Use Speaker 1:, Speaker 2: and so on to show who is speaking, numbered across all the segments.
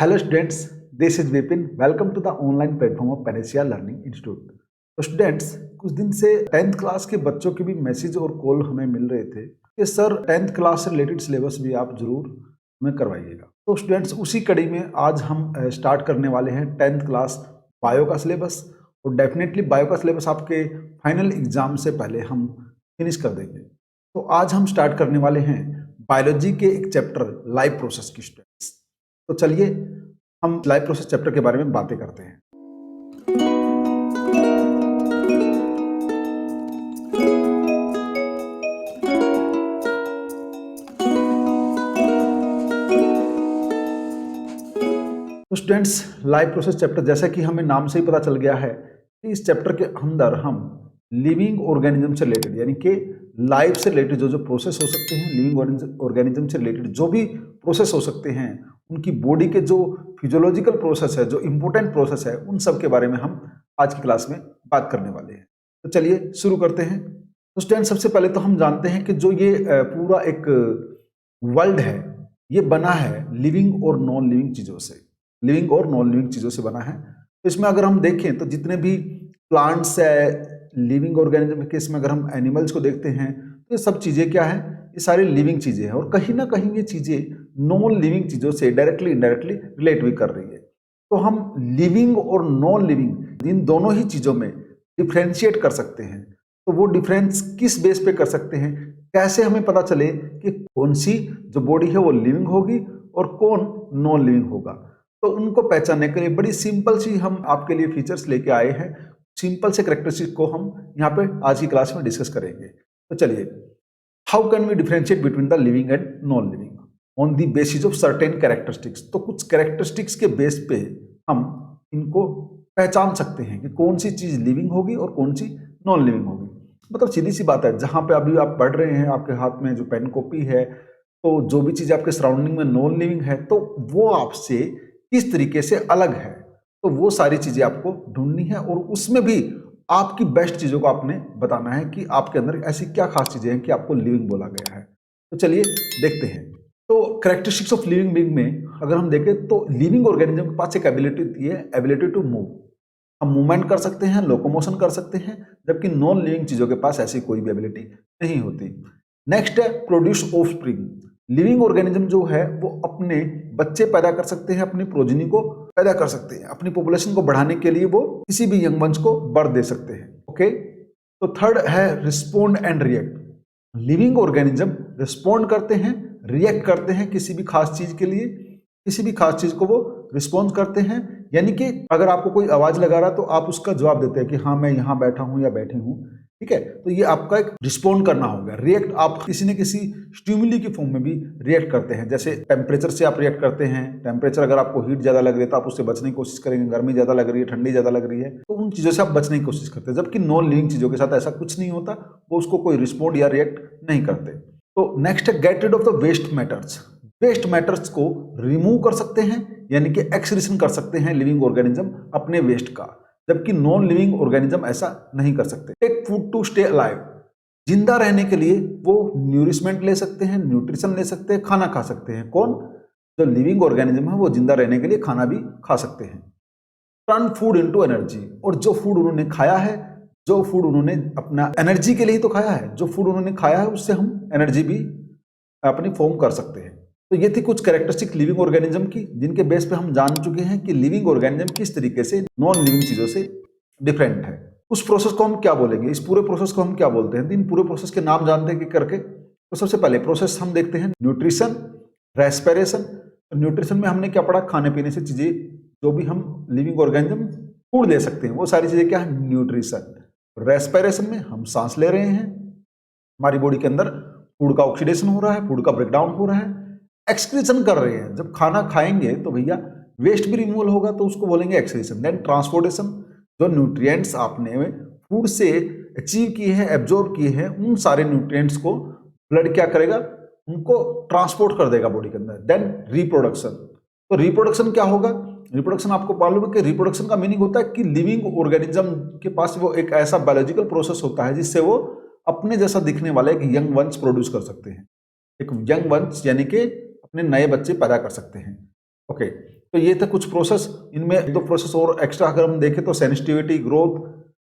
Speaker 1: Hello students, this is Vipin. Welcome to the online platform of Panacea Learning Institute. तो students, कुछ दिन से 10th class के बच्चों के भी मैसेज और कॉल हमें मिल रहे थे कि सर 10th क्लास से रिलेटेड सिलेबस भी आप जरूर हमें करवाइएगा। तो स्टूडेंट्स, उसी कड़ी में आज हम स्टार्ट करने वाले हैं 10th क्लास बायो का सिलेबस। और डेफिनेटली बायो का सिलेबस आपके फाइनल एग्जाम से पहले हम फिनिश कर देंगे। तो आज हम स्टार्ट करने वाले हैं बायोलॉजी के एक चैप्टर लाइफ प्रोसेस की स्टूडेंट्स। तो चलिए हम लाइफ प्रोसेस चैप्टर के बारे में बातें करते हैं। तो स्टूडेंट्स, लाइफ प्रोसेस चैप्टर, जैसा कि हमें नाम से ही पता चल गया है कि इस चैप्टर के अंदर हम लिविंग ऑर्गेनिज्म से रिलेटेड, यानी कि लाइफ से रिलेटेड जो प्रोसेस हो सकते हैं, लिविंग ऑर्गेनिज्म से रिलेटेड जो भी प्रोसेस हो सकते हैं, उनकी बॉडी के जो फिजियोलॉजिकल प्रोसेस है, जो इंपॉर्टेंट प्रोसेस है, उन सब के बारे में हम आज की क्लास में बात करने वाले हैं। तो चलिए शुरू करते हैं। तो स्टूडेंट, सबसे पहले तो हम जानते हैं कि जो ये पूरा एक वर्ल्ड है, ये बना है लिविंग और नॉन लिविंग चीज़ों से, लिविंग और नॉन लिविंग चीज़ों से बना है। तो इसमें अगर हम देखें तो जितने भी प्लांट्स है, लिविंग ऑर्गेनिज्म के केस में अगर हम एनिमल्स को देखते हैं, तो ये सब चीज़ें क्या है, ये सारी लिविंग चीज़ें हैं। और कहीं ना कहीं ये चीज़ें नॉन लिविंग चीज़ों से डायरेक्टली इनडायरेक्टली रिलेट भी कर रही है। तो हम लिविंग और नॉन लिविंग इन दोनों ही चीज़ों में डिफ्रेंशिएट कर सकते हैं। तो वो डिफरेंस किस बेस पे कर सकते हैं, कैसे हमें पता चले कि कौन सी जो बॉडी है वो लिविंग होगी और कौन नॉन लिविंग होगा। तो उनको पहचानने के लिए बड़ी सिंपल सी हम आपके लिए फीचर्स लेके आए हैं। सिंपल से कैरेक्टरिस्टिक को हम यहाँ पे आज की क्लास में डिस्कस करेंगे। तो चलिए, how can we differentiate between the living and non living on the basis of certain characteristics. तो कुछ कैरेक्टरिस्टिक्स के बेस पे हम इनको पहचान सकते हैं कि कौन सी चीज लिविंग होगी और कौन सी नॉन लिविंग होगी। मतलब सीधी सी बात है, जहां पे अभी आप पढ़ रहे हैं, आपके हाथ में जो पेन कॉपी है, तो जो भी चीज आपके सराउंडिंग में नॉन लिविंग है, तो वो आपसे किस तरीके से अलग है, तो वो सारी चीजें आपको ढूंढनी है। और उसमें भी आपकी बेस्ट चीजों को आपने बताना है कि आपके अंदर ऐसी क्या खास चीजें हैं कि आपको लिविंग बोला गया है। तो चलिए देखते हैं। तो कैरेक्टरिस्टिक्स ऑफ लिविंग बीइंग में अगर हम देखें तो लिविंग ऑर्गेनिज्म के पास एक एबिलिटी होती है, एबिलिटी टू मूव। हम मूवमेंट कर सकते हैं, लोकोमोशन कर सकते हैं, जबकि नॉन लिविंग चीजों के पास ऐसी कोई भी एबिलिटी नहीं होती। नेक्स्ट है प्रोड्यूस ऑफस्प्रिंग। लिविंग ऑर्गेनिज्म जो है वो अपने बच्चे पैदा कर सकते हैं, अपनी प्रोजनी को पैदा कर सकते हैं, अपनी पॉपुलेशन को बढ़ाने के लिए वो किसी भी यंग वंश को बर्थ दे सकते हैं। ओके, तो थर्ड है respond and react. Living organism respond करते हैं, रिएक्ट करते हैं किसी भी खास चीज के लिए, किसी भी खास चीज को वो रिस्पॉन्स करते हैं। यानी कि अगर आपको कोई आवाज लगा रहा तो आप उसका जवाब देते हैं कि हाँ मैं यहाँ बैठा हूँ या बैठी हूँ। ठीक है, तो ये आपका एक रिस्पॉन्ड करना होगा। रिएक्ट, आप किसी न किसी स्टिमुली की फॉर्म में भी रिएक्ट करते हैं। जैसे टेम्परेचर से आप रिएक्ट करते हैं। टेम्परेचर, अगर आपको हीट ज्यादा लग रही है तो आप उससे बचने की कोशिश करेंगे। गर्मी ज्यादा लग रही है, ठंडी ज्यादा लग रही है, तो उन चीजों से आप बचने की कोशिश करते हैं। जबकि नॉन लिविंग चीजों के साथ ऐसा कुछ नहीं होता, वो उसको कोई रिस्पॉन्ड या रिएक्ट नहीं करते। तो नेक्स्ट है get rid of the waste matters. Waste matters को रिमूव कर सकते हैं, यानी कि एक्सक्रीशन कर सकते हैं लिविंग ऑर्गेनिज्म अपने वेस्ट का, जबकि नॉन लिविंग ऑर्गेनिज्म ऐसा नहीं कर सकते। Take food to stay alive. जिंदा रहने के लिए वो न्यूरिशमेंट ले सकते हैं, न्यूट्रिशन ले सकते हैं, खाना खा सकते हैं। कौन? जो लिविंग ऑर्गेनिज्म है वो जिंदा रहने के लिए खाना भी खा सकते हैं। Turn food into energy. और जो फूड उन्होंने खाया है, जो फूड उन्होंने अपना एनर्जी के लिए ही तो खाया है, जो फूड उन्होंने खाया है उससे हम एनर्जी भी अपनी फॉर्म कर सकते हैं। तो ये थी कुछ कैरेक्टरिस्टिक लिविंग ऑर्गेनिज्म की, जिनके बेस पे हम जान चुके हैं कि लिविंग ऑर्गेनिज्म किस तरीके से नॉन लिविंग चीजों से डिफरेंट है। उस प्रोसेस को हम क्या बोलेंगे, इस पूरे प्रोसेस को हम क्या बोलते हैं, इन पूरे प्रोसेस के नाम जानते हैं कि करके। तो सबसे पहले प्रोसेस हम देखते हैं न्यूट्रिशन, रेस्पिरेशन। तो न्यूट्रिशन में हमने क्या पढ़ा, खाने पीने से चीजें जो भी हम लिविंग ऑर्गेनिज्म फूड ले सकते हैं, वो सारी चीजें क्या है, न्यूट्रिशन। रेस्पिरेशन में हम सांस ले रहे हैं, हमारी बॉडी के अंदर फूड का ऑक्सीडेशन हो रहा है, फूड का ब्रेकडाउन हो रहा है। एक्सक्रीशन कर रहे हैं, जब खाना खाएंगे तो भैया वेस्ट भी रिमूवल होगा, तो उसको बोलेंगे एक्सक्रीशन। देन ट्रांसपोर्टेशन, जो न्यूट्रिएंट्स आपने फूड से अचीव किए हैं, एब्जॉर्ब किए हैं, उन सारे न्यूट्रिएंट्स को ब्लड क्या करेगा, उनको ट्रांसपोर्ट कर देगा बॉडी के अंदर। Then reproduction. तो रिप्रोडक्शन क्या होगा, रिप्रोडक्शन आपको मालूम है कि रिप्रोडक्शन का मीनिंग होता है कि लिविंग ऑर्गेनिज्म के पास वो एक ऐसा बायोलॉजिकल प्रोसेस होता है जिससे वो अपने जैसा दिखने वाला एक यंग वंश प्रोड्यूस कर सकते हैं। एक यंग वंश यानी कि अपने नए बच्चे पैदा कर सकते हैं। ओके, तो ये थे कुछ प्रोसेस। इनमें एक दो प्रोसेस और एक्स्ट्रा अगर हम देखें तो सेंसिटिविटी, ग्रोथ,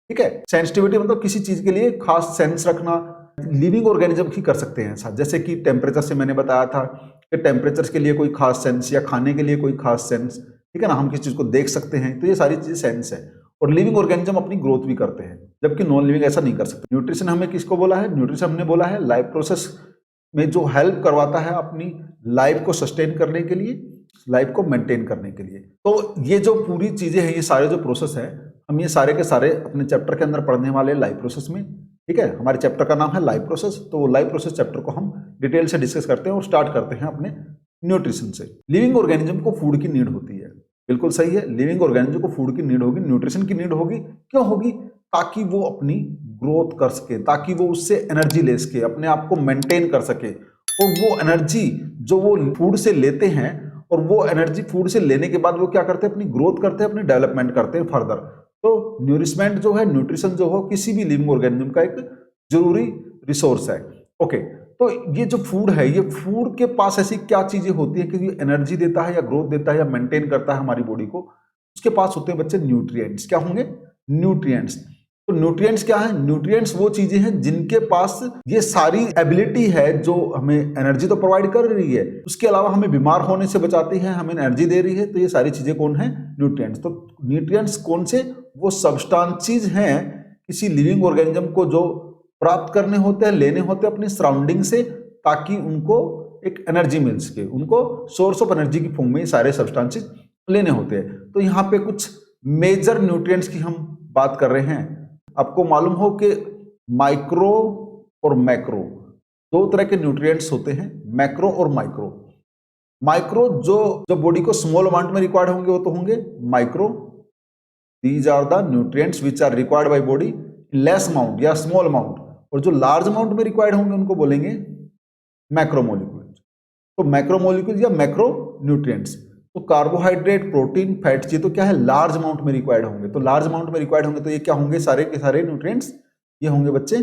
Speaker 1: ठीक है। सेंसिटिविटी मतलब किसी चीज के लिए खास सेंस रखना, लिविंग ऑर्गेनिज्म ही कर सकते हैं साथ। जैसे कि टेम्परेचर से मैंने बताया था कि टेम्परेचर के लिए कोई खास सेंस, या खाने के लिए कोई खास सेंस, ठीक है ना, हम किसी चीज को देख सकते हैं, तो ये सारी चीजें सेंस है। और लिविंग ऑर्गेनिज्म अपनी ग्रोथ भी करते हैं, जबकि नॉन लिविंग ऐसा नहीं कर सकते। न्यूट्रिशन हमें किसको बोला है? न्यूट्रिशन हमने बोला है लाइफ प्रोसेस में जो हेल्प करवाता है अपनी लाइफ को सस्टेन करने के लिए, लाइफ को मेंटेन करने के लिए। तो ये जो पूरी चीजें हैं, ये सारे जो प्रोसेस है, हम ये सारे के सारे अपने चैप्टर के अंदर पढ़ने वाले लाइफ प्रोसेस में, ठीक है। हमारे चैप्टर का नाम है लाइफ प्रोसेस, तो लाइफ प्रोसेस चैप्टर को हम डिटेल से डिस्कस करते हैं और स्टार्ट करते हैं अपने न्यूट्रिशन से। लिविंग ऑर्गेनिज्म को फूड की नीड होती है, बिल्कुल सही है। लिविंग ऑर्गेनिज्म को फूड की नीड होगी, न्यूट्रिशन की नीड होगी। क्यों होगी? ताकि वो अपनी ग्रोथ कर सके, ताकि वो उससे एनर्जी ले सके, अपने आप को मेंटेन कर सके। और वो एनर्जी जो वो फूड से लेते हैं, और वो एनर्जी फूड से लेने के बाद वो क्या करते हैं? अपनी ग्रोथ करते हैं, अपनी डेवलपमेंट करते हैं फर्दर। तो न्यूरिशमेंट जो है, न्यूट्रिशन जो हो, किसी भी लिविंग ऑर्गेनिज्म का एक जरूरी रिसोर्स है। ओके, तो ये जो फूड है, ये फूड के पास ऐसी क्या चीजें होती है कि ये एनर्जी देता है, या ग्रोथ देता है, या मेंटेन करता है हमारी बॉडी को? उसके पास होते हैं बच्चे न्यूट्रिएंट्स। क्या होंगे? न्यूट्रिएंट्स। तो न्यूट्रिएंट्स क्या है? न्यूट्रिएंट्स वो चीजें हैं जिनके पास ये सारी एबिलिटी है, जो हमें एनर्जी तो प्रोवाइड कर रही है, उसके अलावा हमें बीमार होने से बचाती है, हमें एनर्जी दे रही है। तो ये सारी चीजें कौन है? न्यूट्रिएंट्स। तो न्यूट्रिएंट्स कौन से? वो सब्सटेंसेस हैं किसी लिविंग ऑर्गेनिज्म को जो प्राप्त करने होते हैं, लेने होते हैं अपनी सराउंडिंग से, ताकि उनको एक एनर्जी मिल सके। उनको सोर्स ऑफ एनर्जी की फॉर्म में सारे सब्सटेंसेस लेने होते हैं। तो यहाँ पे कुछ मेजर न्यूट्रिएंट्स की हम बात कर रहे हैं। आपको मालूम हो कि माइक्रो और मैक्रो दो तरह के न्यूट्रिएंट्स होते हैं, मैक्रो और माइक्रो। माइक्रो जो बॉडी को स्मॉल अमाउंट में रिक्वायर्ड होंगे, वो तो होंगे micro. These are the nutrients which are required by body in less amount या स्मॉल अमाउंट। और जो लार्ज अमाउंट में रिक्वायर्ड होंगे उनको बोलेंगे मैक्रोमोलिक्यूल्स। तो मैक्रोमोलिक्यूल्स या मैक्रो न्यूट्रिएंट्स। तो कार्बोहाइड्रेट, प्रोटीन, फैट, ये तो क्या है? लार्ज अमाउंट में रिक्वायर्ड होंगे। तो लार्ज अमाउंट में रिक्वायर्ड होंगे तो ये क्या होंगे? सारे के सारे न्यूट्रिएंट्स ये होंगे बच्चे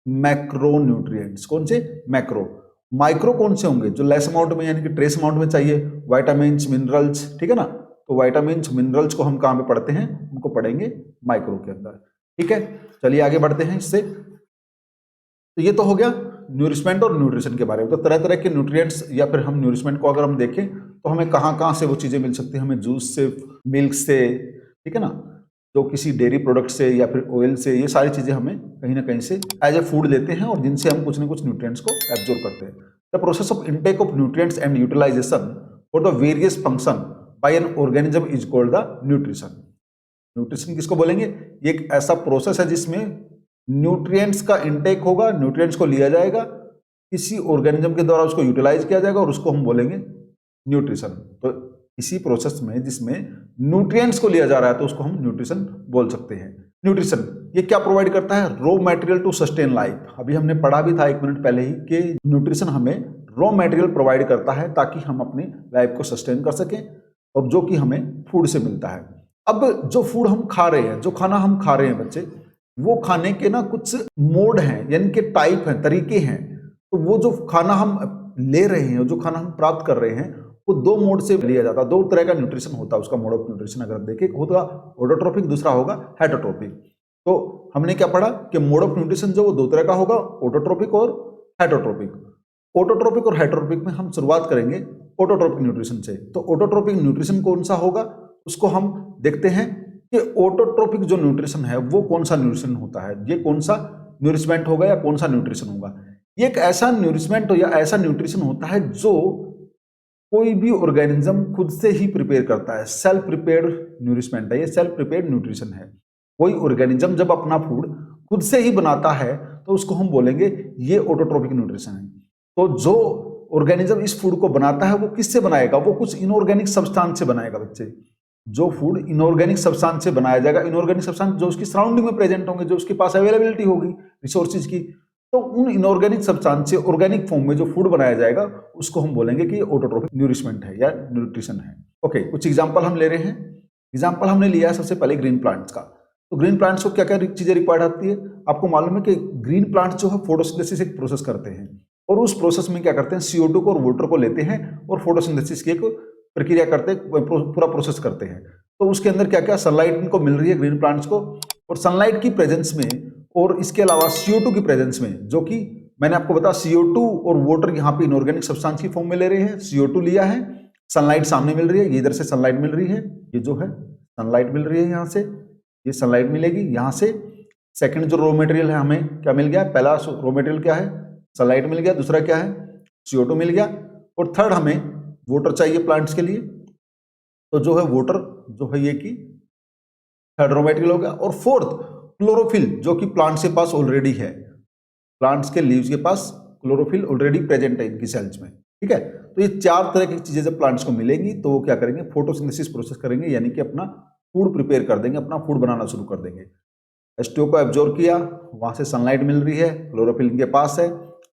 Speaker 1: मैक्रो न्यूट्रिएंट्स। कौन से? मैक्रो। माइक्रो कौन से होंगे? जो लेस अमाउंट में यानी कि ट्रेस अमाउंट में चाहिए, विटामिन्स, मिनरल्स, ठीक है ना। तो विटामिन्स, मिनरल्स को हम कहाँ पे पढ़ते हैं? उनको पढ़ेंगे माइक्रो के अंदर, ठीक है। चलिए आगे बढ़ते हैं इससे। तो ये तो हो गया न्यूरिशमेंट और न्यूट्रिशन के बारे में। तो तरह तरह के न्यूट्रिएंट्स, या फिर हम न्यूरिशमेंट को अगर हम देखें तो हमें कहाँ कहाँ से वो चीज़ें मिल सकती हैं? हमें जूस से, मिल्क से, ठीक है ना, जो किसी डेयरी प्रोडक्ट से, या फिर ऑयल से, ये सारी चीज़ें हमें कहीं ना कहीं से एज ए फूड लेते हैं, और जिनसे हम कुछ ना कुछ न्यूट्रिएंट्स को एब्जॉर्ब करते हैं। The process of intake of nutrients and utilisation for the various function by an organism is called the nutrition. Nutrition किसको बोलेंगे? ये एक ऐसा प्रोसेस है जिसमें न्यूट्रिएंट्स का इनटेक होगा, न्यूट्रिएंट्स को लिया जाएगा, किसी ऑर्गेनिज्म के द्वारा उसको यूटिलाइज किया जाएगा, और उसको हम बोलेंगे न्यूट्रिशन। तो इसी प्रोसेस में जिसमें न्यूट्रिएंट्स को लिया जा रहा है, तो उसको हम न्यूट्रिशन बोल सकते हैं। न्यूट्रिशन ये क्या प्रोवाइड करता है? Raw material to sustain life. अभी हमने पढ़ा भी था 1 मिनट पहले ही कि न्यूट्रिशन हमें रॉ मटेरियल प्रोवाइड करता है ताकि हम अपनी लाइफ को सस्टेन कर सकें, और जो कि हमें फूड से मिलता है। अब जो फूड हम खा रहे हैं, जो खाना हम खा रहे हैं बच्चे, वो खाने के ना कुछ मोड हैं, यानी कि टाइप हैं, तरीके हैं। तो वो जो खाना हम ले रहे हैं, जो खाना हम प्राप्त कर रहे हैं, वो 2 मोड से लिया जाता है। 2 तरह का न्यूट्रिशन होता है, उसका मोड ऑफ न्यूट्रिशन अगर देखें, एक होगा ऑटोट्रोपिक, दूसरा होगा हेटरोट्रोपिक। तो हमने क्या पढ़ा कि मोड ऑफ न्यूट्रिशन जो वो 2 तरह का होगा, ऑटोट्रोपिक और हेटरोट्रोपिक। ऑटोट्रोपिक और हेटरोट्रोपिक में हम शुरुआत करेंगे ऑटोट्रोपिक न्यूट्रिशन से। तो ऑटोट्रोपिक न्यूट्रिशन कौन सा होगा, उसको हम देखते हैं कि ऑटोट्रोपिक जो न्यूट्रिशन है वो कौन सा न्यूट्रिशन होता है, ये कौन सा न्यूरिशमेंट होगा या कौन सा न्यूट्रिशन होगा। ये एक ऐसा न्यूरिशमेंट या ऐसा न्यूट्रिशन होता है जो कोई भी ऑर्गेनिज्म खुद से ही प्रिपेयर करता है। सेल्फ प्रिपेयर्ड न्यूरिशमेंट है, ये सेल्फ प्रिपेयर्ड न्यूट्रिशन है। कोई ऑर्गेनिज्म जब अपना फूड खुद से ही बनाता है तो उसको हम बोलेंगे ये ऑटोट्रोपिक न्यूट्रिशन है। तो जो ऑर्गेनिज्म इस फूड को बनाता है वो किससे बनाएगा? वो कुछ इनऑर्गेनिक सब्सटेंस से बनाएगा बच्चे। जो फूड इनऑर्गेनिक सब्सटेंस से बनाया जाएगा, इनऑर्गेनिक सब्सटेंस जो उसकी सराउंडिंग में प्रेजेंट होंगे, जो उसके पास अवेलेबिलिटी होगी रिसोर्सेज की, तो उन इनऑर्गेनिक सब्सटेंस से ऑर्गेनिक फॉर्म में जो फूड बनाया जाएगा उसको हम बोलेंगे कि ऑटोट्रोपिक न्यूरिशमेंट है या न्यूट्रिशन है। ओके, कुछ एग्जांपल हम ले रहे हैं। एग्जांपल हमने लिया है सबसे पहले ग्रीन प्लांट्स का। तो ग्रीन प्लांट्स को क्या क्या चीजें रिक्वायर्ड आती है? आपको मालूम है कि ग्रीन प्लांट्स जो है फोटोसिंथेसिस एक प्रोसेस करते हैं, और उस प्रोसेस में क्या करते हैं, CO2 को और वाटर को लेते हैं और फोटोसिंथेसिस की एक प्रक्रिया करते पूरा प्रोसेस करते हैं। तो उसके अंदर क्या क्या सनलाइट इनको मिल रही है ग्रीन प्लांट्स को, और सनलाइट की प्रेजेंस में और इसके अलावा CO2 की प्रेजेंस में, जो कि मैंने आपको बताया CO2 और वाटर यहाँ पे इनऑर्गेनिक सब्सटेंस की फॉर्म में ले रहे हैं। CO2 लिया है, सनलाइट सामने मिल रही है, ये इधर से सनलाइट मिल रही है, ये जो है सनलाइट मिल रही है, यहाँ से ये सनलाइट मिलेगी, यहाँ से सेकंड जो रॉ मटेरियल है हमें क्या मिल गया, पहला रॉ मटेरियल क्या है, सनलाइट मिल गया, दूसरा क्या है, CO2 मिल गया, और थर्ड हमें वाटर चाहिए प्लांट्स के लिए, तो जो है वाटर जो है ये की थर्ड रॉ मटेरियल हो गया। और फोर्थ क्लोरोफिल, जो कि प्लांट्स के पास ऑलरेडी है, प्लांट्स के लीव्स के पास क्लोरोफिल ऑलरेडी प्रेजेंट है इनकी सेल्स में, ठीक है। तो ये चार तरह की चीजें जब प्लांट्स को मिलेंगी तो वो क्या करेंगे, फोटोसिंथेसिस प्रोसेस करेंगे, यानी कि अपना फूड प्रिपेयर कर देंगे, अपना फूड बनाना शुरू कर देंगे। H2O को एब्जॉर्ब किया, वहां से सनलाइट मिल रही है, क्लोरोफिल इनके पास है,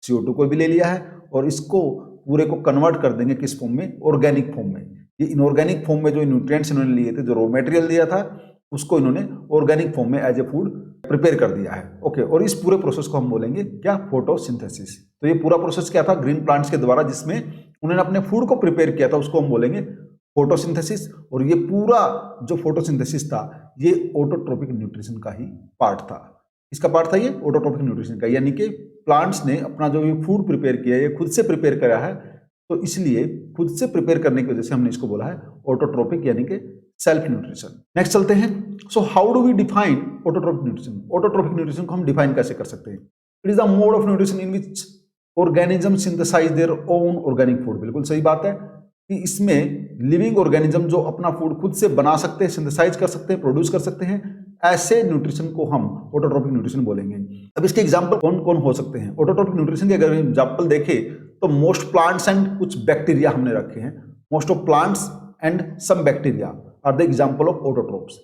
Speaker 1: CO2 को भी ले लिया है, और इसको पूरे को कन्वर्ट कर देंगे किस फॉर्म में, ऑर्गेनिक फॉर्म में। ये इनऑर्गेनिक फॉर्म में जो न्यूट्रिएंट्स इन्होंने लिए थे, जो रॉ मटेरियल दिया था, उसको इन्होंने ऑर्गेनिक फॉर्म में एज ए फूड प्रिपेयर कर दिया है। ओके, और इस पूरे प्रोसेस को हम बोलेंगे क्या, फोटोसिंथेसिस। तो ये पूरा प्रोसेस क्या था, ग्रीन प्लांट्स के द्वारा जिसमें उन्होंने अपने फूड को प्रिपेयर किया था, उसको हम बोलेंगे फोटोसिंथेसिस। और ये पूरा जो फोटोसिंथेसिस था ये ऑटोट्रोपिक न्यूट्रिशन का ही पार्ट था। इसका पार्ट था ये ऑटोट्रोपिक न्यूट्रिशन का, यानी कि प्लांट्स ने अपना जो ये फूड प्रिपेयर किया है ये खुद से प्रिपेयर करा है, तो इसलिए खुद से प्रिपेयर करने की वजह से हमने इसको बोला है ऑटोट्रोपिक, यानी कि सेल्फ न्यूट्रिशन। नेक्स्ट चलते हैं। So how do we define autotrophic nutrition. Autotrophic nutrition को हम डिफाइन कैसे कर सकते हैं, it is the mode of nutrition in which organism synthesise their own organic food. बिल्कुल सही बात है कि इसमें लिविंग ऑर्गेनिज्म जो अपना फूड खुद से बना सकते हैं, सिंथेसाइज कर सकते हैं, प्रोड्यूस कर सकते हैं, ऐसे न्यूट्रिशन को हम ऑटोट्रोपिक न्यूट्रिशन बोलेंगे। अब इसके एग्जांपल कौन कौन हो सकते हैं ऑटोट्रोपिक न्यूट्रिशन के, अगर एग्जांपल देखें तो मोस्ट प्लांट्स एंड कुछ बैक्टीरिया हमने रखे हैं। Most of plants and some bacteria are the example of autotrophs.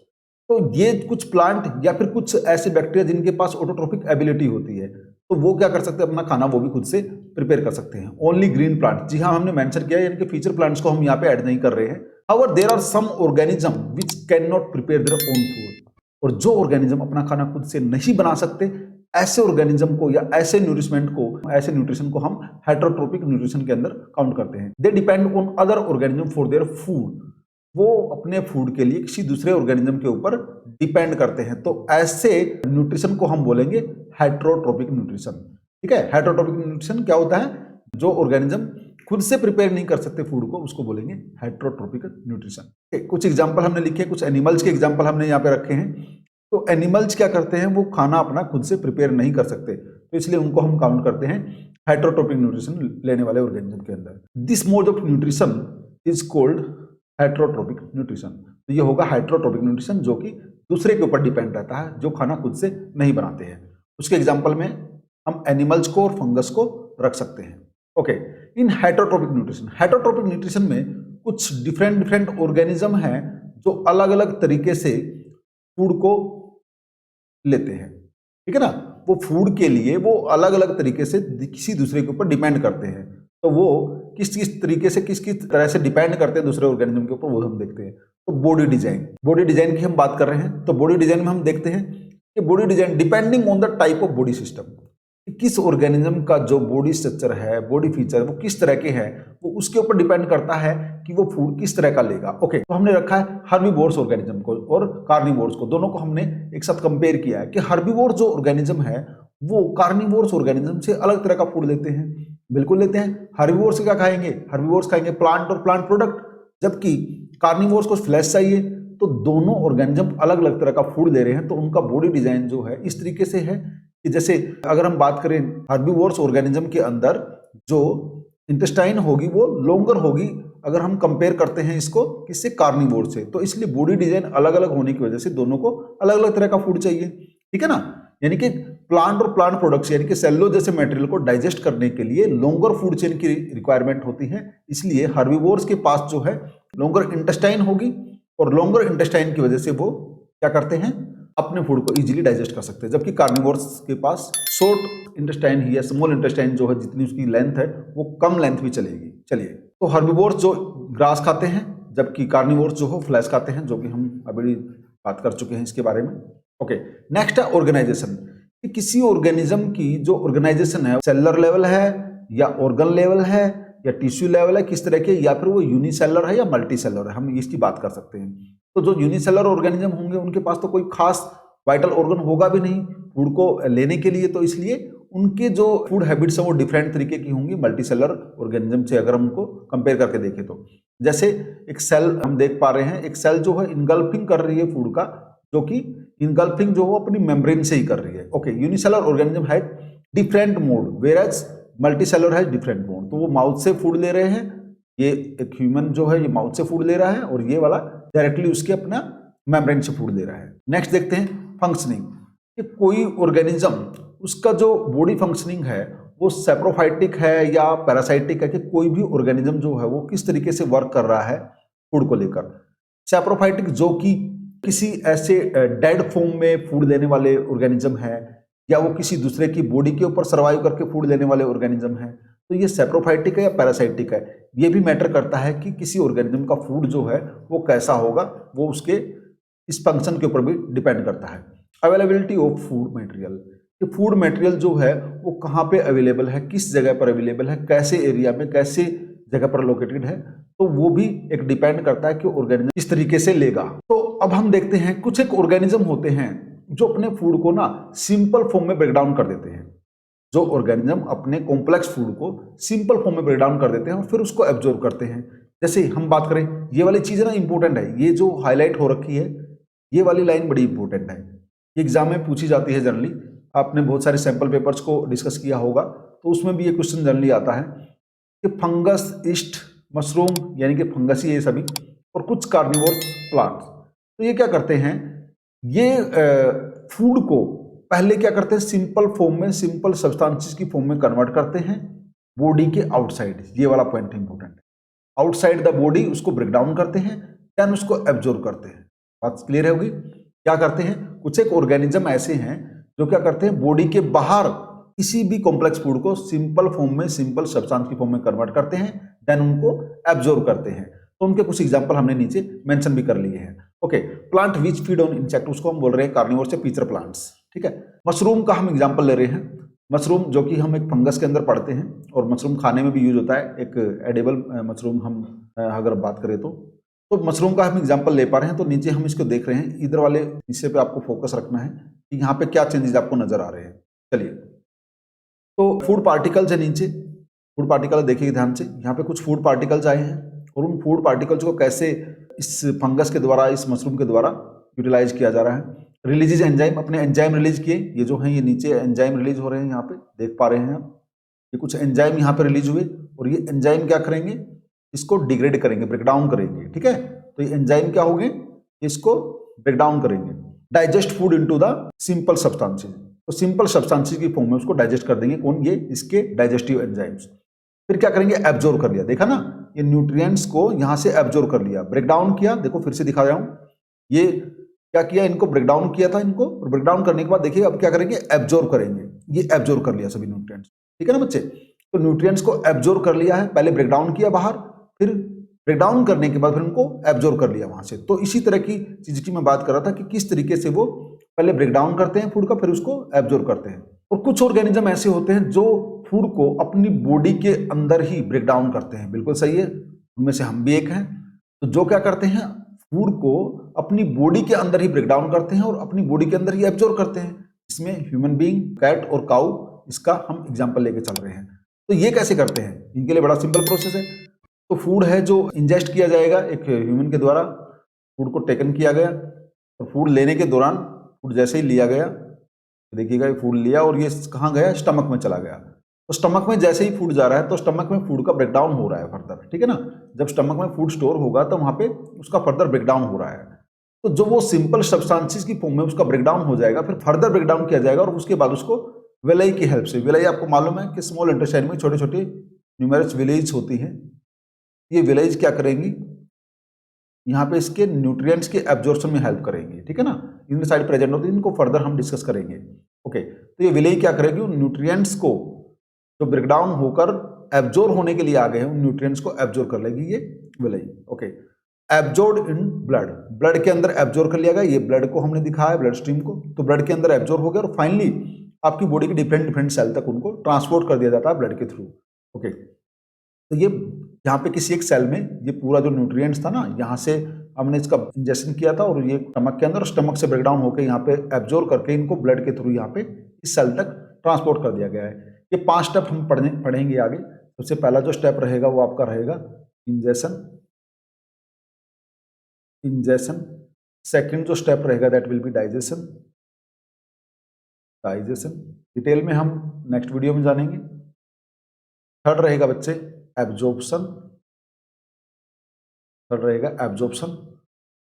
Speaker 1: तो ये कुछ प्लांट या फिर कुछ ऐसे बैक्टीरिया जिनके पास ऑटोट्रोपिक एबिलिटी होती है, तो वो क्या कर सकते हैं, अपना खाना वो भी खुद से प्रिपेयर कर सकते हैं। ओनली ग्रीन प्लांट, जी हाँ हमने मेंशन किया, यानी कि फीचर प्लांट्स को हम यहाँ पे ऐड नहीं कर रहे हैं। However there are some organism which can not prepare their own food. और जो ऑर्गेनिज्म अपना खाना खुद से नहीं बना सकते, ऐसे ऑर्गेनिज्म को या ऐसे न्यूट्रिशमेंट को, ऐसे न्यूट्रिशन को हम हेटेरोट्रोपिक न्यूट्रिशन के अंदर काउंट करते हैं। They depend on other organism for their food. वो अपने फूड के लिए किसी दूसरे ऑर्गेनिज्म के ऊपर डिपेंड करते हैं, तो ऐसे न्यूट्रिशन को हम बोलेंगे हेटेरोट्रोपिक न्यूट्रिशन। ठीक है, हेटेरोट्रोपिक न्यूट्रिशन क्या होता है, जो ऑर्गेनिज्म खुद से प्रिपेयर नहीं कर सकते फूड को, उसको बोलेंगे हेटेरोट्रोपिक न्यूट्रिशन। कुछ एग्जांपल हमने लिखे, कुछ एनिमल्स के एग्जांपल हमने यहाँ पे रखे हैं। तो एनिमल्स क्या करते हैं, वो खाना अपना खुद से प्रिपेयर नहीं कर सकते, तो इसलिए उनको हम काउंट करते हैं हेटेरोट्रोपिक न्यूट्रिशन लेने वाले ऑर्गेनिज्म के अंदर। This mode of nutrition is called heterotrophic nutrition. तो ये होगा हेटेरोट्रोपिक न्यूट्रिशन, जो कि दूसरे के ऊपर डिपेंड रहता है, जो खाना खुद से नहीं बनाते हैं। उसके एग्जांपल में हम एनिमल्स को और फंगस को रख सकते हैं। ओके, इन हेटेरोट्रोपिक न्यूट्रिशन, हेटेरोट्रोपिक न्यूट्रिशन में कुछ डिफरेंट ऑर्गेनिज्म हैं जो अलग अलग तरीके से फूड को लेते हैं। ठीक है ना, वो फूड के लिए वो अलग अलग तरीके से किसी दूसरे के ऊपर डिपेंड करते हैं। तो वो किस तरीके से किस तरह से डिपेंड करते हैं दूसरे ऑर्गेनिज्म के ऊपर, वो हम देखते हैं। तो बॉडी डिजाइन की हम बात कर रहे हैं। तो बॉडी डिजाइन में हम देखते हैं कि body design depending on the type of body system, किस ऑर्गेनिज्म का जो बॉडी स्ट्रक्चर है, बॉडी फीचर वो किस तरह के हैं, वो उसके ऊपर डिपेंड करता है कि वो फूड किस तरह का लेगा। ओके, तो हमने रखा है हर्बीवोर्स ऑर्गेनिज्म को और कार्निवोर्स को, दोनों को हमने एक साथ कंपेयर किया है कि हर्बीवोर जो ऑर्गेनिज्म है वो कार्निवोर्स ऑर्गेनिज्म से अलग तरह का फूड लेते हैं। बिल्कुल लेते हैं। हर्बीवोर्स क्या खाएंगे, हर्बीवोर्स खाएंगे प्लांट और प्लांट प्रोडक्ट, जबकि कार्निवोर्स को फ्लैश चाहिए। तो दोनों ऑर्गेनिज्म अलग अलग तरह का फूड ले रहे हैं, तो उनका बॉडी डिजाइन जो है इस तरीके से है कि जैसे अगर हम बात करें हर्बीवोर्स ऑर्गेनिज्म के अंदर जो इंटेस्टाइन होगी वो लॉन्गर होगी, अगर हम कंपेयर करते हैं इसको किससे, कार्निवोर से। तो इसलिए बॉडी डिजाइन अलग अलग होने की वजह से दोनों को अलग अलग तरह का फूड चाहिए। ठीक है ना, यानी कि प्लांट और प्लांट प्रोडक्ट्स यानी कि सेल्यूलोज जैसे मटेरियल को डाइजेस्ट करने के लिए लॉन्गर फूड चेन की रिक्वायरमेंट होती है। इसलिए हर्बीवोर्स के पास जो है लॉन्गर इंटेस्टाइन होगी, और लॉन्गर इंटेस्टाइन की वजह से वो क्या करते हैं, अपने फूड को इजीली डाइजेस्ट कर सकते हैं। जबकि कार्निवोर्स के पास शॉर्ट इंटेस्टाइन ही है, स्मॉल इंटेस्टाइन जो है जितनी उसकी लेंथ है वो कम लेंथ भी चलेगी। चलिए, तो हर्बीवोर्स जो ग्रास खाते हैं, जबकि कार्निवोर्स जो हो फ्लैश खाते हैं, जो कि हम अभी बात कर चुके हैं इसके बारे में। ओके, नेक्स्ट है ऑर्गेनाइजेशन, कि किसी ऑर्गेनिज्म की जो ऑर्गेनाइजेशन है सेलुलर लेवल है या ऑर्गन लेवल है या टिश्यू लेवल है, किस तरह के, या फिर वो यूनिसेलर है या मल्टीसेलर है, हम इसकी बात कर सकते हैं। तो जो यूनिसेलर ऑर्गेनिज्म होंगे उनके पास तो कोई खास वाइटल ऑर्गन होगा भी नहीं फूड को लेने के लिए, तो इसलिए उनके जो फूड हैबिट्स हैं वो डिफरेंट तरीके की होंगी मल्टीसेलर ऑर्गेनिज्म से अगर हम उनको कंपेयर करके देखें तो। जैसे एक सेल हम देख पा रहे हैं, एक सेल जो है इनगल्फिंग कर रही है फूड का, जो कि इनगल्फिंग जो हो अपनी मेम्ब्रेन से ही कर रही है। ओके, यूनिसेलर ऑर्गेनिज्म है डिफरेंट मोड, वेयरएज मल्टीसेलर है डिफरेंट मोड। तो वो माउथ से फूड ले रहे हैं, ये एक ह्यूमन जो है ये माउथ से फूड ले रहा है, और ये वाला डायरेक्टली उसके अपना मेम्ब्रेन से फूड ले रहा है। नेक्स्ट देखते हैं फंक्शनिंग, कि कोई ऑर्गेनिज्म उसका जो बॉडी फंक्शनिंग है वो सेप्रोफाइटिक है या पैरासाइटिक है, कि कोई भी ऑर्गेनिज्म जो है वो किस तरीके से वर्क कर रहा है फूड को लेकर। सेप्रोफाइटिक जो कि किसी ऐसे डेड फॉर्म में फूड लेने वाले ऑर्गेनिज्म है, या वो किसी दूसरे की बॉडी के ऊपर सर्वाइव करके फूड लेने वाले ऑर्गेनिज्म है, तो ये सेप्रोफाइटिक है या पैरासाइटिक है, ये भी मैटर करता है कि किसी ऑर्गेनिज्म का फूड जो है वो कैसा होगा, वो उसके इस फंक्शन के ऊपर भी डिपेंड करता है। अवेलेबिलिटी ऑफ फूड मटेरियल, कि फूड मटेरियल जो है वो कहाँ पे अवेलेबल है, किस जगह पर अवेलेबल है, कैसे एरिया में, कैसे जगह पर लोकेटेड है, तो वो भी एक डिपेंड करता है कि ऑर्गेनिज्म किस तरीके से लेगा। तो अब हम देखते हैं कुछ एक ऑर्गेनिज्म होते हैं जो अपने फूड को ना सिंपल फॉर्म में ब्रेक डाउन कर देते हैं। जो ऑर्गेनिज्म अपने कॉम्प्लेक्स फूड को सिंपल फॉर्म में ब्रेक डाउन कर देते हैं और फिर उसको एब्जॉर्ब करते हैं। जैसे हम बात करें, ये वाली चीज़ ना इंपॉर्टेंट है, ये जो हाईलाइट हो रखी है ये वाली लाइन बड़ी इंपॉर्टेंट है, एग्जाम में पूछी जाती है जनरली। आपने बहुत सारे सैंपल पेपर्स को डिस्कस किया होगा, तो उसमें भी ये क्वेश्चन जनरली आता है कि फंगस, ईस्ट, मशरूम, यानी कि फंगस ही ये सभी, और कुछ कार्निवोरस प्लांट्स, तो ये क्या करते हैं, ये फूड को पहले क्या करते हैं, सिंपल फॉर्म में, सिंपल सब्सटेंसेस की फॉर्म में कन्वर्ट करते हैं बॉडी के आउटसाइड। ये वाला पॉइंट इंपॉर्टेंट है, आउटसाइड द बॉडी उसको ब्रेक डाउन करते हैं, देन उसको एब्जॉर्ब करते हैं। बात क्लियर होगी। क्या करते हैं, कुछ एक ऑर्गेनिज्म ऐसे हैं जो क्या करते हैं, बॉडी के बाहर किसी भी कॉम्प्लेक्स फूड को सिंपल फॉर्म में, सिंपल सब्सटेंस की फॉर्म में कन्वर्ट करते हैं, देन उनको एब्जॉर्ब करते हैं। तो उनके कुछ एग्जांपल हमने नीचे मेंशन भी कर लिए हैं। Okay, plant which feed on insect, उसको हम बोल रहे हैं कार्निवोर से पिचर प्लांट्स, ठीक है। मशरूम का हम एग्जांपल ले रहे हैं, मशरूम जो कि हम एक फंगस के अंदर पढ़ते हैं, और मशरूम खाने में भी यूज होता है, एक एडिबल मशरूम हम अगर बात करें तो मशरूम का हम एग्जांपल ले पा रहे हैं। तो नीचे हम इसको देख रहे हैं, इधर वाले हिस्से पे आपको फोकस रखना है कि यहाँ पे क्या चेंजेस आपको नजर आ रहे हैं। चलिए, तो फूड पार्टिकल्स है नीचे, फूड पार्टिकल देखिए ध्यान से, यहाँ पे कुछ फूड पार्टिकल्स आए हैं, और उन फूड पार्टिकल्स को कैसे इस फंगस के द्वारा, इस मशरूम के द्वारा यूटिलाइज किया जा रहा है। रिलीजेज एंजाइम, अपने एंजाइम रिलीज किए, ये जो है ये नीचे एंजाइम रिलीज हो रहे हैं, यहाँ पे देख पा रहे हैं आप, ये कुछ एंजाइम यहाँ पे रिलीज हुए, और ये एंजाइम क्या करेंगे, इसको डिग्रेड करेंगे, ब्रेक डाउन करेंगे, ठीक है। तो ये एंजाइम क्या होंगे, इसको ब्रेक डाउन करेंगे, digest food into the simple substances, तो सिंपल सब्सटेंसेस की फॉर्म में उसको डाइजेस्ट कर देंगे। कौन, ये इसके डाइजेस्टिव एंजाइम्स। फिर क्या करेंगे, एब्जॉर्ब कर लिया, देखा ना, ये न्यूट्रिएंट्स को यहाँ से एब्जॉर्ब कर लिया, ब्रेक डाउन किया। देखो फिर से दिखा रहा हूँ, ये क्या किया, इनको ब्रेक डाउन किया था, इनको ब्रेक डाउन करने के बाद देखिए अब क्या करेंगे, एब्जॉर्ब करेंगे। ये एब्जॉर्ब कर लिया सभी न्यूट्रिएंट्स, ठीक है ना बच्चे। तो न्यूट्रिएंट्स को एब्जॉर्ब कर लिया है, पहले ब्रेक डाउन किया बाहर, फिर ब्रेक डाउन करने के बाद फिर उनको एब्जॉर्ब कर लिया वहां से। तो इसी तरह की चीज की मैं बात कर रहा था कि किस तरीके से वो पहले ब्रेक डाउन करते हैं फूड का, फिर उसको एब्जॉर्ब करते हैं। और कुछ ऑर्गेनिज्म ऐसे होते हैं जो फूड को अपनी बॉडी के अंदर ही ब्रेक डाउन करते हैं, बिल्कुल सही है, उनमें से हम भी एक हैं। तो जो क्या करते हैं, फूड को अपनी बॉडी के अंदर ही ब्रेक डाउन करते हैं और अपनी बॉडी के अंदर ही एब्जॉर्ब करते हैं। इसमें ह्यूमन बीइंग, कैट और काऊ, इसका हम एग्जाम्पल लेके चल रहे हैं। तो ये कैसे करते हैं, इनके लिए बड़ा सिंपल प्रोसेस है। तो फूड है जो इंजेस्ट किया जाएगा एक ह्यूमन के द्वारा, फूड को टेकन किया गया, और फूड लेने के दौरान फूड जैसे ही लिया गया, देखिएगा ये फूड लिया और ये कहाँ गया, स्टमक में चला गया। तो स्टमक में जैसे ही फूड जा रहा है तो स्टमक में फूड का ब्रेकडाउन हो रहा है फर्दर, ठीक है ना। जब स्टमक में फूड स्टोर होगा तो वहाँ पे उसका फर्दर ब्रेकडाउन हो रहा है। तो जो वो सिंपल सब्सटेंसेस की फॉर्म में उसका ब्रेकडाउन हो जाएगा, फिर फर्दर ब्रेकडाउन किया जाएगा, और उसके बाद उसको विलाई की हेल्प से, विलाई आपको मालूम है कि स्मॉल इंटेस्टाइन में छोटे छोटे न्यूमेरस विलेज होती हैं, ये विलेज क्या करेंगी, यहाँ पे इसके न्यूट्रिएंट्स के एब्जॉर्प्शन में हेल्प करेंगी, ठीक है ना। इन साइड प्रेजेंट होती है, इनको फर्दर हम डिस्कस करेंगे। ओके, तो ये विलेज क्या करेगी, उन न्यूट्रिएंट्स को जो ब्रेकडाउन होकर एब्जॉर्ब होने के लिए आ गए हैं, उन न्यूट्रिएंट्स को एब्जॉर्ब कर लेगी ये village. Okay, absorb in blood, blood के अंदर एब्जॉर्ब कर लिया गया, ये ब्लड को हमने दिखाया ब्लड स्ट्रीम को, तो ब्लड के अंदर एब्जॉर्ब हो गया, और फाइनली आपकी बॉडी के डिफरेंट डिफरेंट सेल तक उनको ट्रांसपोर्ट कर दिया जाता है ब्लड के थ्रू। ओके, तो ये यहाँ पे किसी एक सेल में ये पूरा जो न्यूट्रिएंट्स था ना, यहाँ से हमने इसका इंजेक्शन किया था और ये स्टमक के अंदर, स्टमक से ब्रेकडाउन होकर यहाँ पे एब्जॉर्ब करके इनको ब्लड के थ्रू यहाँ पे इस सेल तक ट्रांसपोर्ट कर दिया गया है। ये 5 स्टेप हम पढ़ेंगे आगे। सबसे पहला जो स्टेप रहेगा वो आपका रहेगा इंजेक्शन। सेकंड जो स्टेप रहेगा that will be digestion. Detail में हम नेक्स्ट वीडियो में जानेंगे। थर्ड रहेगा बच्चे एब्जॉर्प्शन।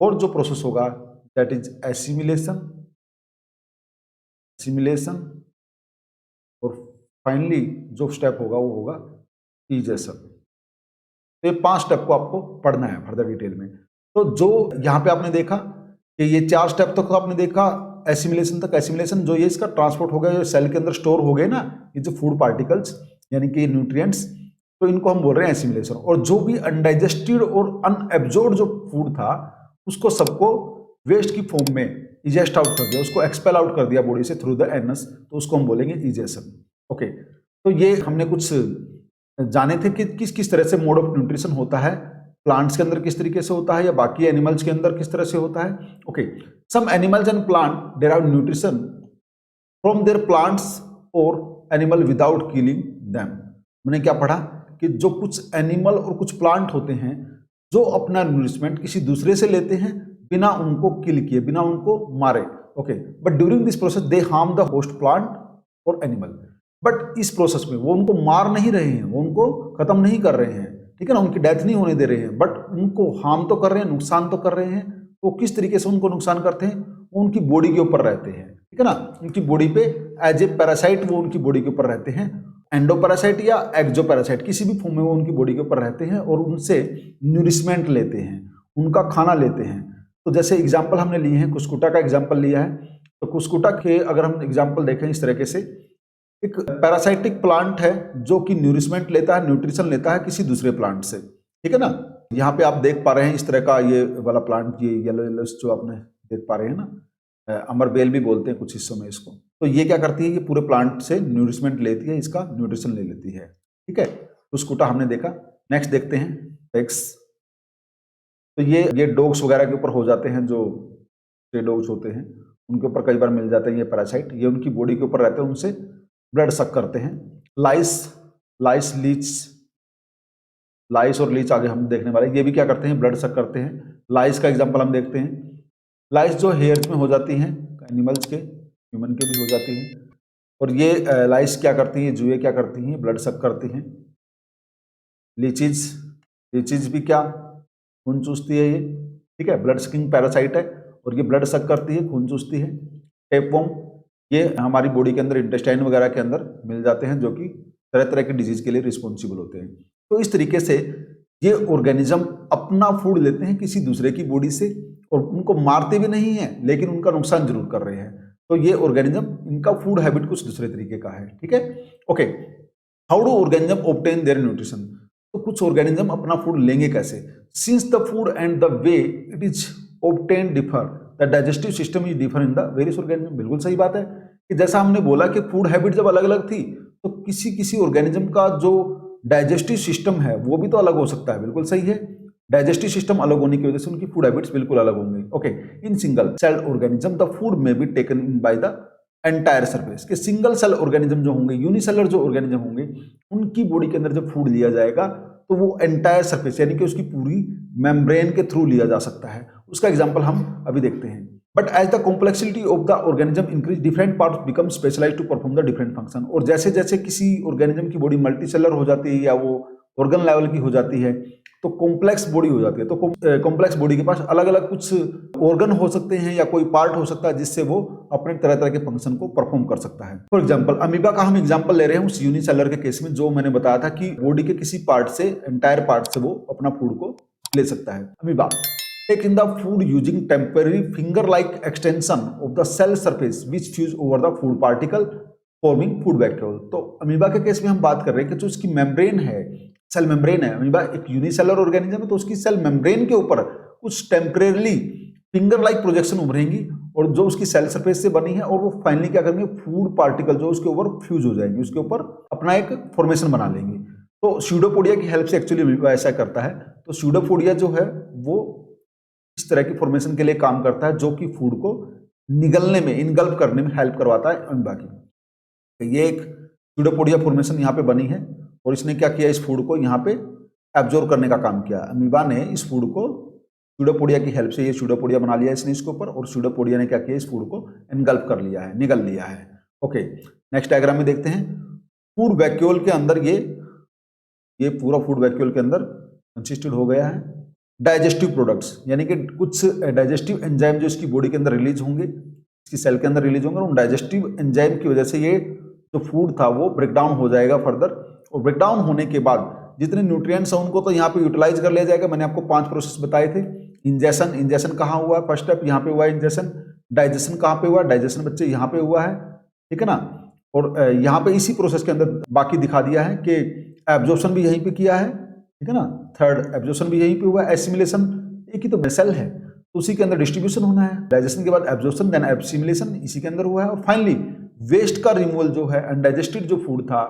Speaker 1: और जो प्रोसेस होगा दैट इज एसिमिलेशन। और फाइनली जो स्टेप होगा वो होगा इजेशन। तो ये 5 स्टेप को आपको पढ़ना है फर्दर डिटेल में। तो जो यहाँ पे आपने देखा कि ये 4 स्टेप तक तो आपने देखा एसिमिलेशन तक। एसिमिलेशन जो ये इसका ट्रांसपोर्ट हो गया, जो सेल के अंदर स्टोर हो गए ना ये जो फूड पार्टिकल्स यानी कि न्यूट्रिएंट्स, तो इनको हम बोल रहे हैं एसिमिलेशन। और जो भी अनडाइजेस्टेड और अनएब्जॉर्ब्ड जो फूड था उसको सबको वेस्ट की फॉर्म में इजेस्ट आउट कर दिया, उसको एक्सपेल आउट कर दिया बॉडी से थ्रू द एनस, तो उसको हम बोलेंगे इजेशन। ओके, तो ये हमने कुछ जाने थे कि किस किस तरह से मोड ऑफ न्यूट्रिशन होता है, प्लांट्स के अंदर किस तरीके से होता है या बाकी एनिमल्स के अंदर किस तरह से होता है। Okay, some animals and plant derive nutrition from their plants और एनिमल विदाउट किलिंग देम। मैंने क्या पढ़ा कि जो कुछ एनिमल और कुछ प्लांट होते हैं जो अपना न्यूट्रिशमेंट किसी दूसरे से लेते हैं बिना उनको किल किए, बिना उनको मारे। Okay, but during this process they harm the host plant और एनिमल। बट इस प्रोसेस में वो उनको मार नहीं रहे हैं, वो उनको खत्म नहीं कर रहे हैं, ठीक है ना, उनकी डेथ नहीं होने दे रहे हैं, बट उनको हार्म तो कर रहे हैं, नुकसान तो कर रहे हैं। वो किस तरीके से उनको नुकसान करते हैं, वो उनकी बॉडी के ऊपर रहते हैं, ठीक है ना, उनकी बॉडी पे एज ए पैरासाइट वो उनकी बॉडी के ऊपर रहते हैं। एंडोपैरासाइट या एक्जोपैरासाइट किसी भी फॉर्म में वो उनकी बॉडी के ऊपर रहते हैं और उनसे न्यूरिशमेंट लेते हैं, उनका खाना लेते हैं। तो जैसे एग्जाम्पल हमने लिए हैं, कुस्कुटा का एग्जाम्पल लिया है, तो कुस्कुटा के अगर हम एग्जाम्पल देखें इस तरीके से, एक पैरासाइटिक प्लांट है जो कि न्यूरिशमेंट लेता है, न्यूट्रिशन लेता है किसी दूसरे प्लांट से, ठीक है ना। यहाँ पे आप देख पा रहे हैं इस तरह का ये वाला प्लांट, ये येलो जो आपने देख पा रहे हैं ना, अमरबेल भी बोलते हैं कुछ हिस्सों में इसको। तो ये क्या करती है, ये पूरे प्लांट से न्यूरिशमेंट लेती है, इसका न्यूट्रिशन ले लेती है, ठीक है। कुस्कुटा हमने देखा। नेक्स्ट देखते हैं पेग्स। तो ये डॉग्स वगैरह के ऊपर हो जाते हैं, जो डॉग्स होते हैं उनके ऊपर कई बार मिल जाते हैं ये पैरासाइट, ये उनकी बॉडी के ऊपर रहते हैं, उनसे ब्लड सक करते हैं। लाइस और लीच आगे हम देखने वाले, ये भी क्या करते हैं, ब्लड सक करते हैं। लाइस का एग्जांपल हम देखते हैं। लाइस जो हेयर्स में हो जाती हैं एनिमल्स के, ह्यूमन के भी हो जाती हैं। और ये लाइस क्या करती हैं, जुए क्या करती हैं, ब्लड सक करती हैं। लीचीज भी क्या, खून चूसती है ये, ठीक है, ब्लड सकिंग पैरासाइट है और ये ब्लड सक करती है, खून चूसती है। टेपवर्म, ये हमारी बॉडी के अंदर इंटेस्टाइन वगैरह के अंदर मिल जाते हैं, जो कि तरह तरह की डिजीज के लिए रिस्पॉन्सिबल होते हैं। तो इस तरीके से ये ऑर्गेनिज्म अपना फूड लेते हैं किसी दूसरे की बॉडी से और उनको मारते भी नहीं है, लेकिन उनका नुकसान जरूर कर रहे हैं। तो ये ऑर्गेनिज्म, इनका फूड हैबिट कुछ दूसरे तरीके का है, ठीक है। Okay, how do organism obtain their nutrition. तो कुछ ऑर्गेनिज्म अपना फूड लेंगे कैसे, since the food and the way it is obtain differ, the digestive system is differ in the various organism. बिल्कुल सही बात है कि जैसा हमने बोला कि फूड हैबिट जब अलग अलग थी तो किसी किसी ऑर्गेनिज्म का जो डाइजेस्टिव सिस्टम है वो भी तो अलग हो सकता है। बिल्कुल सही है, डाइजेस्टिव सिस्टम अलग होने की वजह से उनकी फूड हैबिट्स बिल्कुल अलग होंगे। Okay, in single cell organism the food may be taken in by the entire surface. के सिंगल सेल ऑर्गेनिज्म जो होंगे, यूनिसेलर जो ऑर्गेनिज्म होंगे, उनकी बॉडी के अंदर जब फूड लिया जाएगा तो वो एंटायर सरफेस यानी कि उसकी पूरी मेम्ब्रेन के थ्रू लिया जा सकता है। उसका एग्जांपल हम अभी देखते हैं। But as the complexity of the organism increase, different parts become specialised to perform the different function. और जैसे जैसे किसी ऑर्गेनिज्म की बॉडी मल्टीसेलर हो जाती है या वो ऑर्गन लेवल की हो जाती है तो कॉम्प्लेक्स बॉडी हो जाती है। तो कॉम्प्लेक्स बॉडी के पास अलग अलग कुछ ऑर्गन हो सकते हैं या कोई पार्ट हो सकता है जिससे वो अपने तरह तरह के फंक्शन को परफॉर्म कर सकता है। फॉर एग्जांपल अमीबा का हम एग्जांपल ले रहे हैं उस यूनिसेलर के केस में, जो मैंने बताया था कि बॉडी के किसी पार्ट से, एंटायर पार्ट से वो अपना फूड को ले सकता है। Amoeba take in the food using temporary finger like extension of the cell surface which fuse over the food particle forming food vacuole. तो अमीबा के केस में हम बात कर रहे हैं कि जो उसकी मेम्ब्रेन है, सेल मेम्ब्रेन है, अमीबा एक यूनिसेलर ऑर्गेनिज्म है, तो उसकी सेल मेम्ब्रेन के ऊपर कुछ टेम्परेरली फिंगर लाइक प्रोजेक्शन उभरेंगी और जो उसकी सेल सरफेस से बनी है, और वो फाइनली क्या करेंगे, फूड पार्टिकल जो उसके ऊपर फ्यूज हो जाएंगे, उसके ऊपर अपना एक फॉर्मेशन बना लेंगे। तो स्यूडोपोडिया की हेल्प से एक्चुअली अमीबा ऐसा करता है। तो स्यूडोपोडिया जो है वो इस तरह की फॉर्मेशन के लिए काम करता है, जो कि फूड को निगलने में, इनगल्प करने में हेल्प करवाता है अमीबा की। ये एक स्यूडोपोडिया फॉर्मेशन यहाँ पे बनी है और इसने क्या किया, इस फूड को यहाँ पे एब्जॉर्ब करने का काम किया। अमीबा ने इस फूड को स्यूडोपोडिया की हेल्प से, ये स्यूडोपोडिया बना लिया इसने इसके ऊपर, और स्यूडोपोडिया ने क्या किया, इस फूड को एनगल्प कर लिया है, निगल लिया है। ओके, नेक्स्ट डायग्राम में देखते हैं। फूड वैक्यूल के अंदर ये पूरा फूड वैक्यूल के अंदर कंसिस्टेड हो गया है। डाइजेस्टिव प्रोडक्ट्स, यानी कि कुछ डाइजेस्टिव एंजाइम जो इसकी बॉडी के अंदर रिलीज होंगे, इसकी सेल के अंदर रिलीज होंगे, और उन डाइजेस्टिव एंजाइम की वजह से ये जो फूड था वो ब्रेकडाउन हो जाएगा फर्दर, और ब्रेकडाउन होने के बाद जितने न्यूट्रिएंट्स हैं उनको तो यहाँ पे यूटिलाइज कर लिया जाएगा। मैंने आपको 5 प्रोसेस बताए थे। इंजेशन कहाँ हुआ है, फर्स्ट स्टेप यहाँ पे हुआ है इंजेशन। डाइजेशन कहाँ पे हुआ, डाइजेशन बच्चे यहाँ पे हुआ है, ठीक है ना। और यहाँ पे इसी प्रोसेस के अंदर बाकी दिखा दिया है कि एब्जॉर्प्शन भी यहीं पे किया है, ठीक है ना। थर्ड, एब्जॉर्प्शन भी यहीं पे हुआ है। एसिमिलेशन, एक ही तो सेल है तो उसी के अंदर डिस्ट्रीब्यूशन होना है। डाइजेशन के बाद एब्जॉर्प्शन, देन एसिमिलेशन इसी के अंदर हुआ है। और फाइनली वेस्ट का रिमूवल जो है, अनडाइजेस्टेड जो फूड था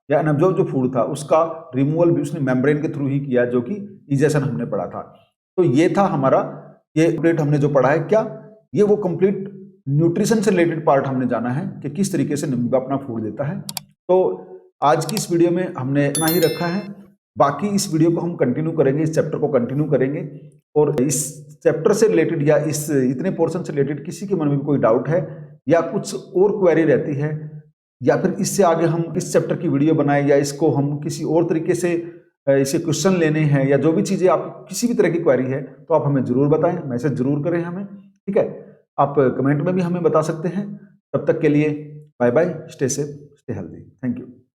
Speaker 1: या अनअब्जॉर्ब जो फूड था उसका रिमूवल भी उसने मेम्ब्रेन के थ्रू ही किया, जो कि इजेशन हमने पढ़ा था। तो ये था हमारा, ये कंप्लीट हमने जो पढ़ा है, क्या ये वो कंप्लीट न्यूट्रिशन से रिलेटेड पार्ट हमने जाना है कि किस तरीके से अमीबा अपना फूड देता है। तो आज की इस वीडियो में हमने इतना ही रखा है। बाकी इस वीडियो को हम कंटिन्यू करेंगे, इस चैप्टर को कंटिन्यू करेंगे, और इस चैप्टर से रिलेटेड या इस इतने पोर्शन से रिलेटेड किसी के मन में कोई डाउट है या कुछ और क्वेरी रहती है, या फिर इससे आगे हम इस चैप्टर की वीडियो बनाएं, या इसको हम किसी और तरीके से इसे क्वेश्चन लेने हैं, या जो भी चीज़ें आप किसी भी तरह की क्वेरी है तो आप हमें ज़रूर बताएं, मैसेज ज़रूर करें हमें, ठीक है। आप कमेंट में भी हमें बता सकते हैं। तब तक के लिए bye bye, stay safe, stay healthy, thank you.